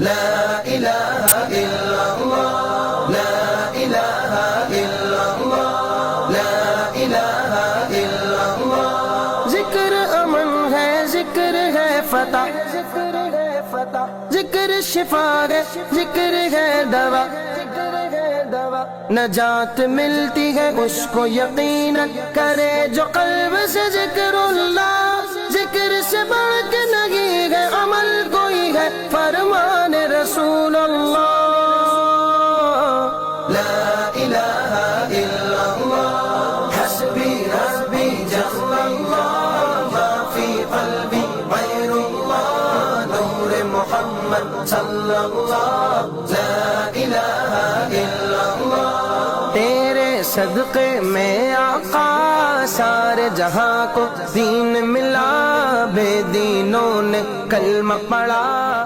لا الہ الا اللہ، لا الہ الا اللہ، لا الہ الا اللہ۔ ذکر امن ہے، ذکر ہے فتح، ذکر ہے فتح، ذکر شفا ہے، ذکر ہے دوا، ذکر ہے دوا۔ نجات ملتی ہے اس کو یقینا کرے جو قلب سے ذکر اللہ۔ ذکر سے بڑھ کے نہیں ہے عمل کوئی ہے، فرمان رسول اللہ۔ لا الہ الا اللہ، حسبی ربی جل اللہ، ما فی قلبی غیر اللہ، نور محمد صلی اللہ۔ لا الہ الا اللہ، تیرے صدقے میں آقا سارے جہاں کو دین ملا، بے دینوں نے کلمہ پڑھا۔